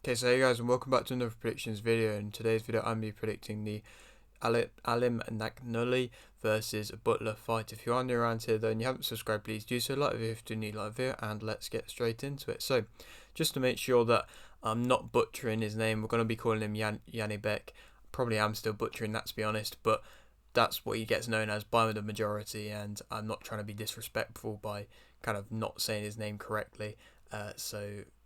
Okay, so hey guys, and welcome back to another predictions video. In today's video, I'm going to be predicting the Alimkhanuly versus Butler fight. If you are new around here though and you haven't subscribed, please do so. Like the video if you do need like the video, and let's get straight into it. So, just to make sure that I'm not butchering his name, we're going to be calling him Janibek. Probably am still butchering that, to be honest, but that's what he gets known as by the majority, and I'm not trying to be disrespectful by kind of not saying his name correctly.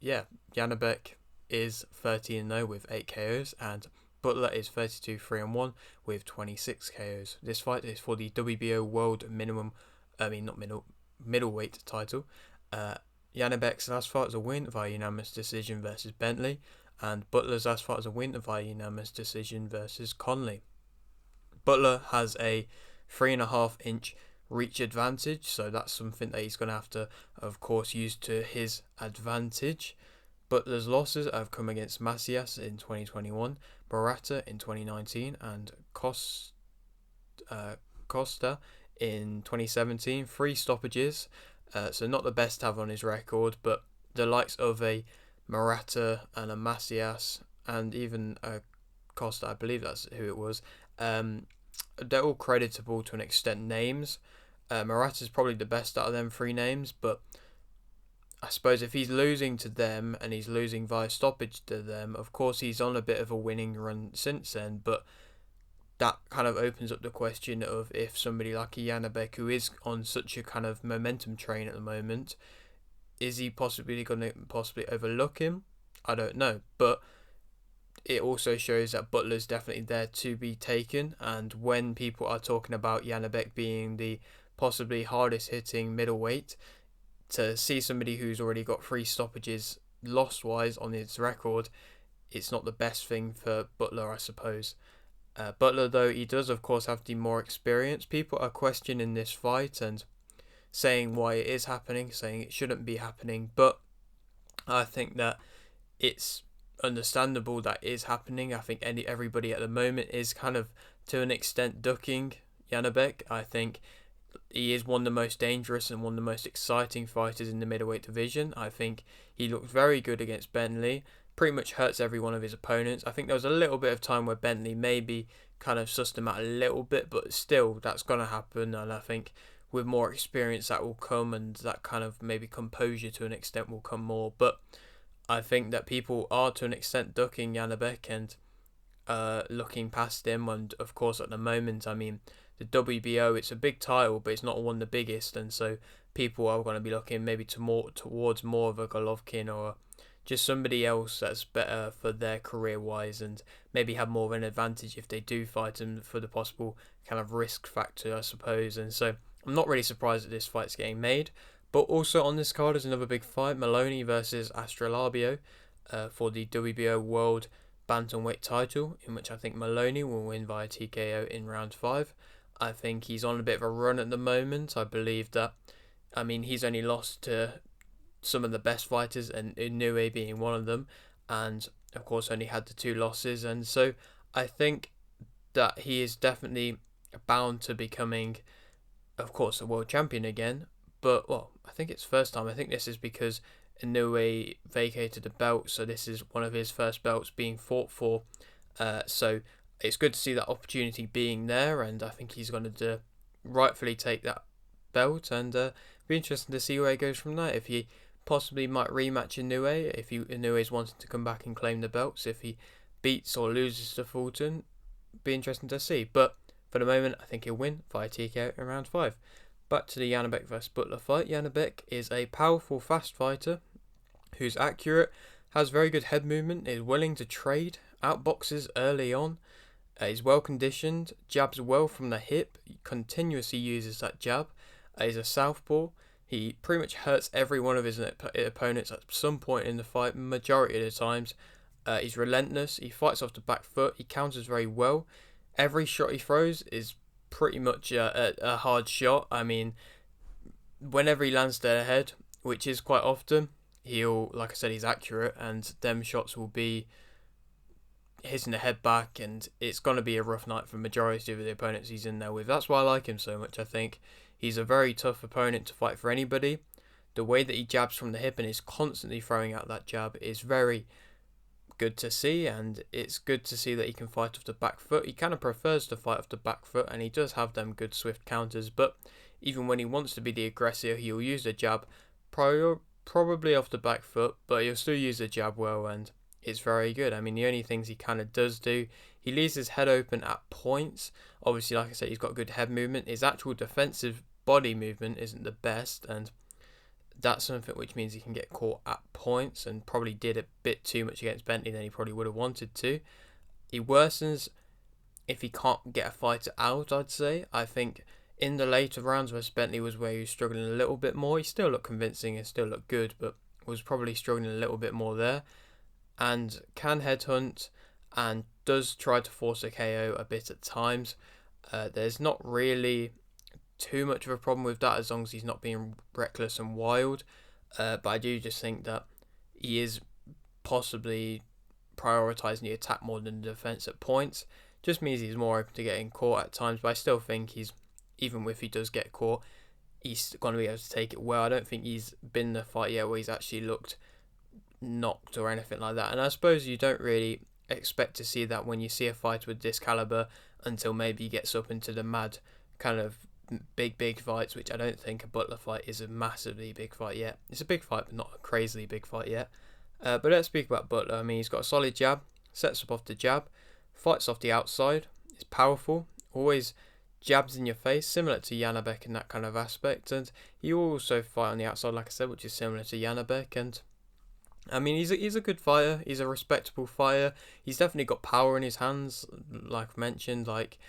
Yeah, Janibek is 13-0 with 8 KOs, and Butler is 32-3-1 with 26 KOs. This fight is for the WBO World Middleweight title. Janibek's last fight was a win via unanimous decision versus Bentley, and Butler's last fight was a win via unanimous decision versus Conley. Butler has a 3.5-inch reach advantage, so that's something that he's going to have to, of course, use to his advantage. Butler's losses have come against Macias in 2021, Morata in 2019, and Costa in 2017. 3 stoppages, so not the best to have on his record, but the likes of a Morata and a Macias and even a Costa, I believe that's who it was, they're all creditable to an extent names. Morata's probably the best out of them 3 names, but I suppose if he's losing to them and he's losing via stoppage to them, of course he's on a bit of a winning run since then, but that kind of opens up the question of if somebody like Janibek, who is on such a kind of momentum train at the moment, is he possibly going to overlook him? I don't know, but it also shows that Butler's definitely there to be taken, and when people are talking about Janibek being the possibly hardest hitting middleweight, to see somebody who's already got 3 stoppages loss-wise on his record, it's not the best thing for Butler, I suppose. Butler, though, he does, of course, have the more experience. People are questioning this fight and saying why it is happening, saying it shouldn't be happening, but I think that it's understandable that is happening. I think everybody at the moment is kind of, to an extent, ducking Janibek. I think he is one of the most dangerous and one of the most exciting fighters in the middleweight division. I think he looked very good against Bentley, pretty much hurts every one of his opponents. I think there was a little bit of time where Bentley maybe kind of sussed him out a little bit, but still, that's going to happen, and I think with more experience that will come, and that kind of maybe composure to an extent will come more. But I think that people are to an extent ducking Janibek and looking past him, and of course at the moment, I mean, the WBO, it's a big title, but it's not one of the biggest, and so people are going to be looking maybe towards more of a Golovkin or just somebody else that's better for their career wise, and maybe have more of an advantage if they do fight him for the possible kind of risk factor, I suppose. And so I'm not really surprised that this fight's getting made. But also on this card is another big fight, Maloney versus Astrolabio for the WBO World Bantamweight title, in which I think Maloney will win via TKO in round 5. I think he's on a bit of a run at the moment. I believe that, I mean, he's only lost to some of the best fighters, and Inoue being one of them, and of course only had the 2 losses, and so I think that he is definitely bound to becoming, of course, a world champion again. But, well, I think it's first time. I think this is because Inoue vacated the belt, so this is one of his first belts being fought for. So it's good to see that opportunity being there, and I think he's going to rightfully take that belt, and be interesting to see where he goes from there. If he possibly might rematch Inoue, if Inoue's wanting to come back and claim the belts, if he beats or loses to Fulton, be interesting to see. But for the moment, I think he'll win via TKO in round 5. Back to the Janibek vs Butler fight. Janibek is a powerful, fast fighter who's accurate, has very good head movement, is willing to trade, outboxes early on, is well conditioned, jabs well from the hip, he continuously uses that jab, is a southpaw. He pretty much hurts every one of his opponents at some point in the fight, majority of the times. He's relentless, he fights off the back foot, he counters very well. Every shot he throws is pretty much a hard shot. I mean, whenever he lands their head, which is quite often, he'll, like I said, he's accurate, and them shots will be hitting the head back, and it's going to be a rough night for the majority of the opponents he's in there with. That's why I like him so much. I think he's a very tough opponent to fight for anybody. The way that he jabs from the hip and is constantly throwing out that jab is very, good to see, and it's good to see that he can fight off the back foot. He kind of prefers to fight off the back foot, and he does have them good swift counters, but even when he wants to be the aggressor, he'll use the jab, probably off the back foot, but he'll still use the jab well, and it's very good. I mean, the only things he kind of does do, he leaves his head open at points. Obviously, like I said, he's got good head movement. His actual defensive body movement isn't the best, and that's something which means he can get caught at points, and probably did a bit too much against Bentley than he probably would have wanted to. He worsens if he can't get a fighter out, I'd say. I think in the later rounds where Bentley was where he was struggling a little bit more, he still looked convincing and still looked good, but was probably struggling a little bit more there. And can headhunt and does try to force a KO a bit at times. There's not really too much of a problem with that as long as he's not being reckless and wild. But I do just think that he is possibly prioritising the attack more than the defence at points. Just means he's more open to getting caught at times, but I still think even if he does get caught, he's going to be able to take it well. I don't think he's been in the fight yet where he's actually looked knocked or anything like that. And I suppose you don't really expect to see that when you see a fighter with this caliber until maybe he gets up into the mad kind of big fights, which I don't think a Butler fight is a massively big fight yet. It's a big fight, but not a crazily big fight yet. But let's speak about Butler. I mean, he's got a solid jab, sets up off the jab, fights off the outside, is powerful, always jabs in your face, similar to Janabek in that kind of aspect. And he also fight on the outside, like I said, which is similar to Janabek. And I mean, he's a good fighter. He's a respectable fighter. He's definitely got power in his hands, like I mentioned. Like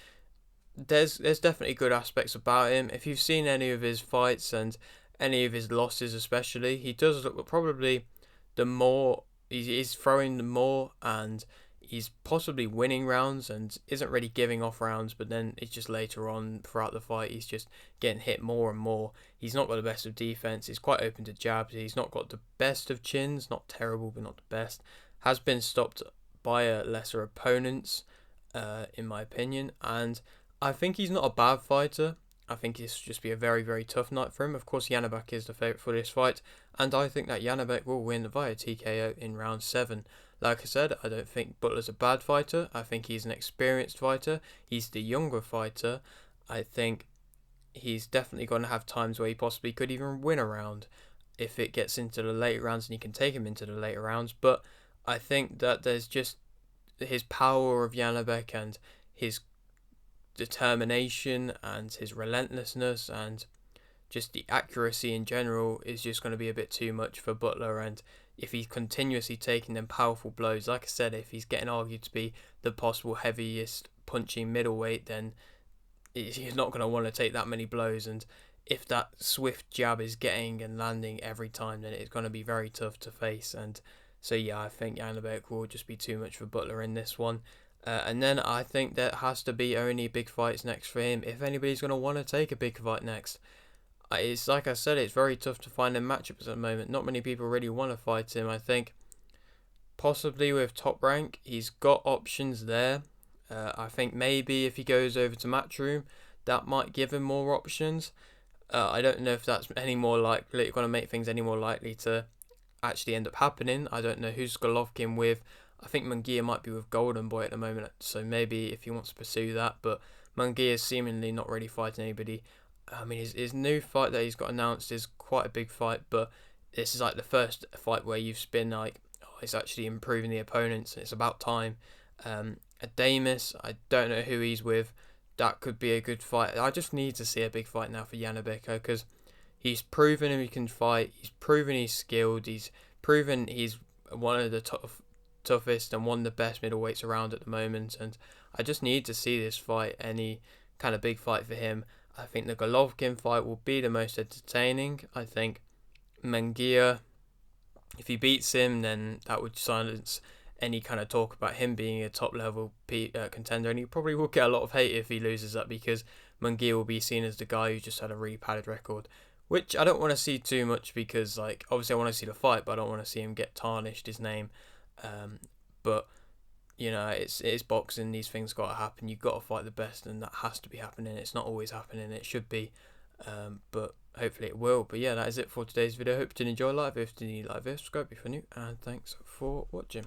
there's definitely good aspects about him. If you've seen any of his fights and any of his losses, especially, he does look probably the more he's throwing the more, and he's possibly winning rounds and isn't really giving off rounds, but then it's just later on throughout the fight he's just getting hit more and more. He's not got the best of defense. He's quite open to jabs. He's not got the best of chins, not terrible but not the best. Has been stopped by lesser opponents, in my opinion, and I think he's not a bad fighter. I think this will just be a very, very tough night for him. Of course, Janabek is the favourite for this fight, and I think that Janabek will win via TKO in round 7. Like I said, I don't think Butler's a bad fighter. I think he's an experienced fighter. He's the younger fighter. I think he's definitely going to have times where he possibly could even win a round if it gets into the later rounds and you can take him into the later rounds. But I think that there's just his power of Janabek and his determination and his relentlessness and just the accuracy in general is just going to be a bit too much for Butler. And if he's continuously taking them powerful blows, like I said, if he's getting argued to be the possible heaviest punching middleweight, then he's not going to want to take that many blows. And if that swift jab is getting and landing every time, then it's going to be very tough to face. And so yeah, I think Janabek will just be too much for Butler in this one. And then I think there has to be only big fights next for him if anybody's going to want to take a big fight next. It's like I said, it's very tough to find him matchups at the moment. Not many people really want to fight him. I think possibly with Top Rank, he's got options there. I think maybe if he goes over to Matchroom, that might give him more options. I don't know if that's any more likely, going to make things any more likely to actually end up happening. I don't know who's Golovkin with. I think Munguia might be with Golden Boy at the moment, so maybe if he wants to pursue that. But Munguia is seemingly not really fighting anybody. I mean, his new fight that he's got announced is quite a big fight, but this is like the first fight where you've been like, oh, it's actually improving the opponents, and it's about time. Adamus, I don't know who he's with. That could be a good fight. I just need to see a big fight now for Janabek, because he's proven he can fight. He's proven he's skilled. He's proven he's one of the toughest and one of the best middleweights around at the moment. And I just need to see this fight, any kind of big fight for him. I think the Golovkin fight will be the most entertaining. I think Munguia, if he beats him, then that would silence any kind of talk about him being a top level contender, and he probably will get a lot of hate if he loses that, because Munguia will be seen as the guy who just had a really padded record, which I don't want to see too much, because like obviously I want to see the fight, but I don't want to see him get tarnished, his name. But you know, it's boxing. These things got to happen. You've got to fight the best, and that has to be happening. It's not always happening. It should be, but hopefully it will. But yeah, that is it for today's video. Hope you did enjoy. Like if you did, like this, subscribe if you're new, and thanks for watching.